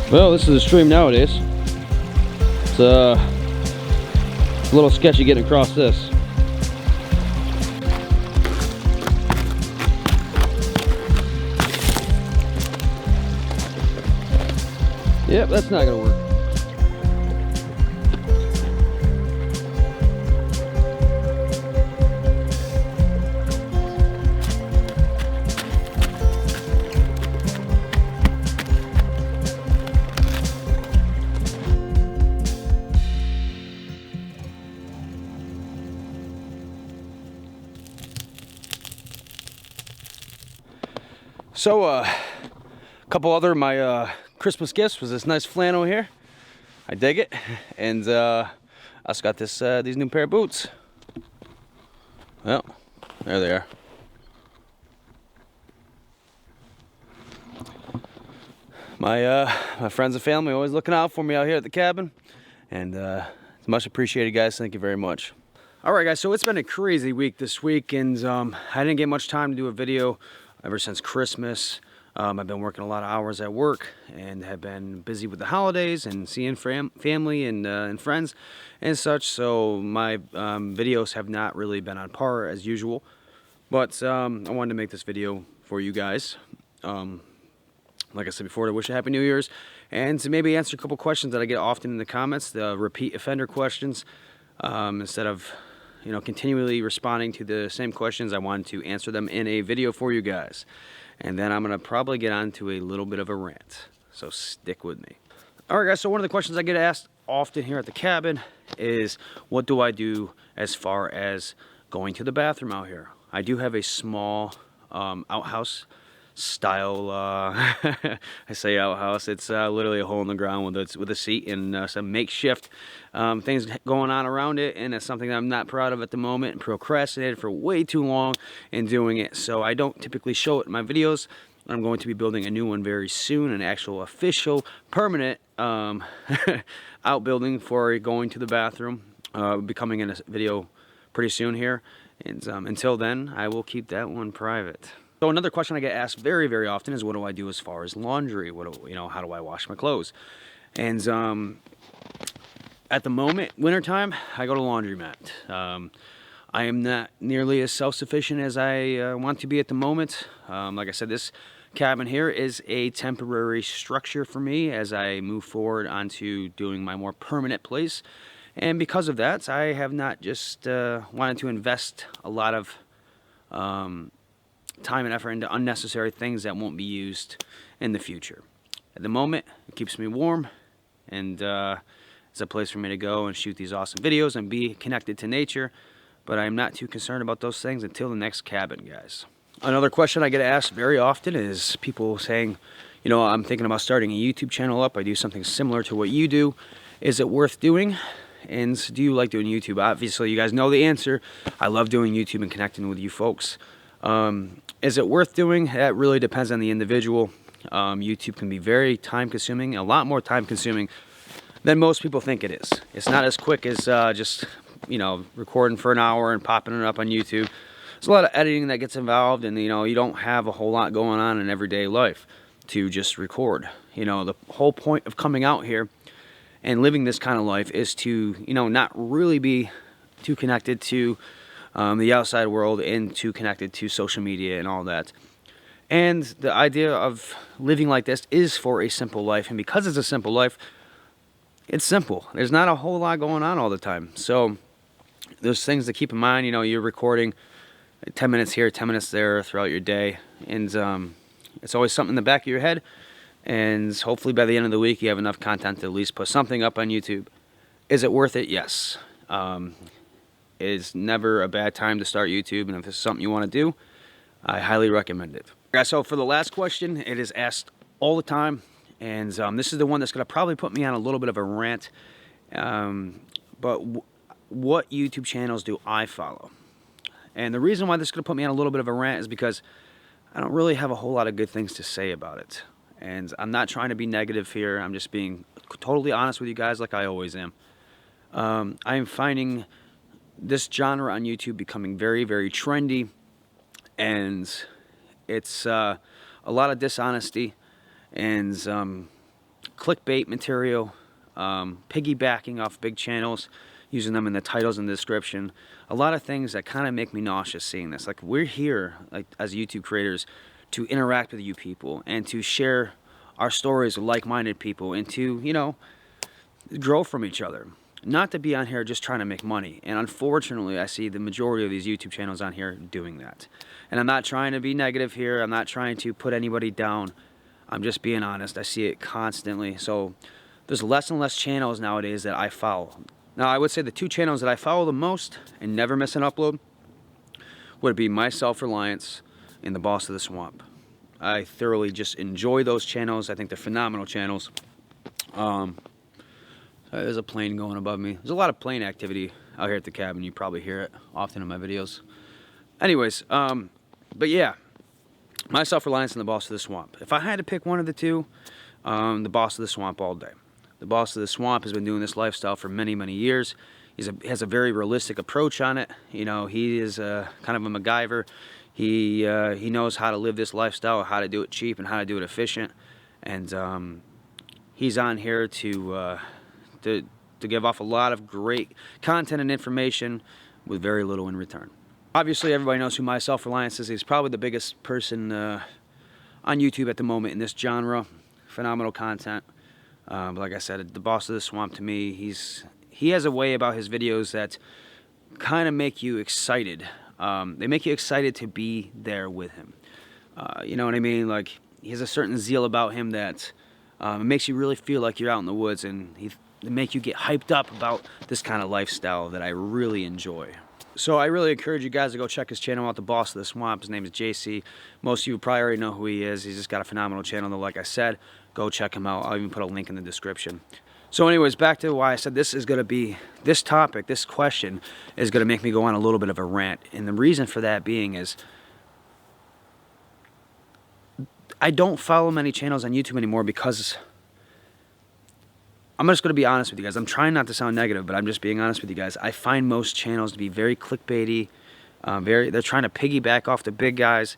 Well, this is a stream nowadays. It's a little sketchy getting across this. Yep, that's not gonna work. So, a couple other of my Christmas gifts was this nice flannel here. I dig it, and I also got this these new pair of boots. Well, there they are. My friends and family always looking out for me out here at the cabin, and it's much appreciated, guys. Thank you very much. All right, guys. So it's been a crazy week this week, and I didn't get much time to do a video ever since Christmas. I've been working a lot of hours at work and have been busy with the holidays and seeing family and friends and such. So my videos have not really been on par as usual. But I wanted to make this video for you guys. Like I said before, to wish a Happy New Year's and to maybe answer a couple questions that I get often in the comments, the repeat offender questions. Instead of continually responding to the same questions, I wanted to answer them in a video for you guys. And then I'm going to probably get on to a little bit of a rant. So stick with me. All right, guys, so one of the questions I get asked often here at the cabin is, what do I do as far as going to the bathroom out here? I do have a small outhouse style, I say outhouse, it's literally a hole in the ground with a seat and some makeshift things going on around it, and it's something that I'm not proud of at the moment and procrastinated for way too long in doing it, so I don't typically show it in my videos. I'm going to be building a new one very soon, an actual official permanent outbuilding for going to the bathroom. Will be coming in a video pretty soon here, and until then I will keep that one private. So another question I get asked very, very often is, what do I do as far as laundry? How do I wash my clothes? And at the moment, wintertime, I go to laundromat. I am not nearly as self-sufficient as I want to be at the moment. Like I said, this cabin here is a temporary structure for me as I move forward onto doing my more permanent place. And because of that, I have not just wanted to invest a lot of time and effort into unnecessary things that won't be used in the future. At the moment, it keeps me warm, and it's a place for me to go and shoot these awesome videos and be connected to nature, but I'm not too concerned about those things until the next cabin, guys. Another question I get asked very often is people saying, I'm thinking about starting a YouTube channel up. I do something similar to what you do. Is it worth doing? And do you like doing YouTube? Obviously, you guys know the answer. I love doing YouTube and connecting with you folks. Is it worth doing? That really depends on the individual. YouTube can be very time consuming, a lot more time consuming than most people think it is. It's not as quick as just recording for an hour and popping it up on YouTube. There's a lot of editing that gets involved, and you don't have a whole lot going on in everyday life to just record. The whole point of coming out here and living this kind of life is to not really be too connected to the outside world and too connected to social media and all that. And the idea of living like this is for a simple life, and because it's a simple life, it's simple. There's not a whole lot going on all the time. So there's things to keep in mind. You're recording 10 minutes here, 10 minutes there throughout your day, and it's always something in the back of your head, and hopefully by the end of the week you have enough content to at least put something up on YouTube. Is it worth it? Yes. It's never a bad time to start YouTube, and if this is something you want to do, I highly recommend it. Guys, so for the last question, it is asked all the time, and this is the one that's going to probably put me on a little bit of a rant. But what YouTube channels do I follow? And the reason why this is going to put me on a little bit of a rant is because I don't really have a whole lot of good things to say about it. And I'm not trying to be negative here. I'm just being totally honest with you guys, like I always am. I am finding this genre on YouTube becoming very, very trendy, and it's a lot of dishonesty, and clickbait material, piggybacking off big channels, using them in the titles and the description. A lot of things that kind of make me nauseous seeing this. Like, we're here, like, as YouTube creators, to interact with you people and to share our stories with like-minded people and to, you know, grow from each other. Not to be on here just trying to make money. And unfortunately, I see the majority of these YouTube channels on here doing that. And I'm not trying to be negative here. I'm not trying to put anybody down. I'm just being honest. I see it constantly. So there's less and less channels nowadays that I follow. Now, I would say the two channels that I follow the most and never miss an upload would be my Self-Reliance and the Boss of the Swamp. I thoroughly just enjoy those channels. I think they're phenomenal channels. There's a plane going above me. There's a lot of plane activity out here at the cabin. You probably hear it often in my videos. Anyways, but yeah, my Self-Reliance and the Boss of the Swamp. If I had to pick one of the two, the Boss of the Swamp all day. The Boss of the Swamp has been doing this lifestyle for many, many years. He has a very realistic approach on it. You know, he is kind of a MacGyver. He knows how to live this lifestyle, how to do it cheap and how to do it efficient. And he's on here to give off a lot of great content and information with very little in return. Obviously, everybody knows who my Self-Reliance is. He's probably the biggest person on YouTube at the moment in this genre. Phenomenal content. But like I said, the Boss of the Swamp, to me, he has a way about his videos that kind of make you excited. They make you excited to be there with him. You know what I mean? Like, he has a certain zeal about him that it makes you really feel like you're out in the woods, and they make you get hyped up about this kind of lifestyle that I really enjoy. So I really encourage you guys to go check his channel out, the Boss of the Swamp. His name is JC. Most of you probably already know who he is. He's just got a phenomenal channel, though, like I said. Go check him out. I'll even put a link in the description. So anyways, back to why I said this topic, this question is going to make me go on a little bit of a rant. And the reason for that being is I don't follow many channels on YouTube anymore because I'm just going to be honest with you guys. I'm trying not to sound negative, but I'm just being honest with you guys. I find most channels to be very clickbaity. They're trying to piggyback off the big guys.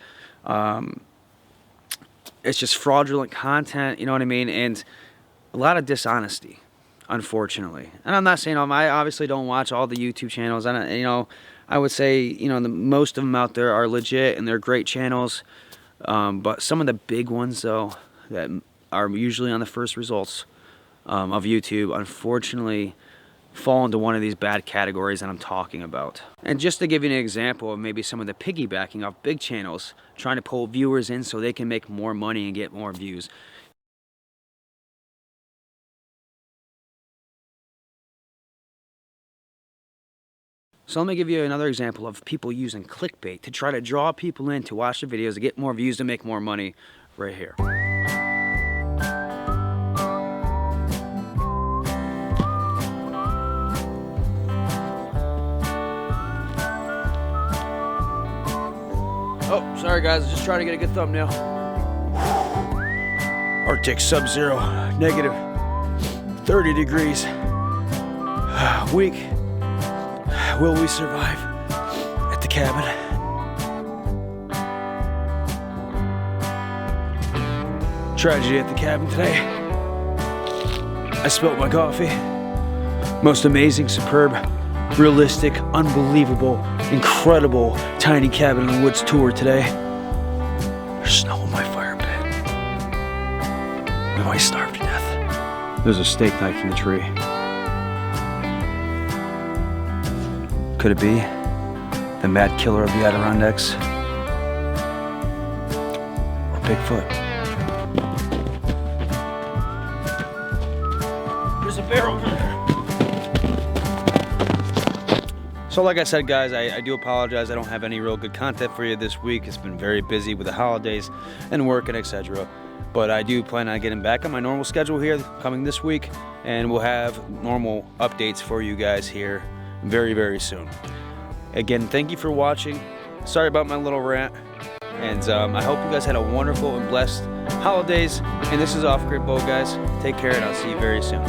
It's just fraudulent content, you know what I mean? And a lot of dishonesty, unfortunately. And I'm not saying I obviously don't watch all the YouTube channels. I would say, most of them out there are legit and they're great channels. But some of the big ones, though, that are usually on the first results of YouTube, unfortunately, fall into one of these bad categories that I'm talking about. And just to give you an example of maybe some of the piggybacking off big channels, trying to pull viewers in so they can make more money and get more views. So let me give you another example of people using clickbait to try to draw people in to watch the videos to get more views to make more money right here. Oh, sorry guys, just trying to get a good thumbnail. Arctic sub-zero, negative 30 degrees. Week. Will we survive at the cabin? Tragedy at the cabin today. I spilled my coffee. Most amazing, superb, realistic, unbelievable, incredible tiny cabin in the woods tour today. There's snow in my fire pit. We might starve to death. There's a steak knife in the tree. Could it be the mad killer of the Adirondacks? Or Bigfoot? There's a bear over there. So like I said, guys, I do apologize. I don't have any real good content for you this week. It's been very busy with the holidays and work and etc. But I do plan on getting back on my normal schedule here coming this week, and we'll have normal updates for you guys here very, very soon. Again, thank you for watching. Sorry about my little rant, and I hope you guys had a wonderful and blessed holidays. And this is Off Grid Boat, guys. Take care, and I'll see you very soon.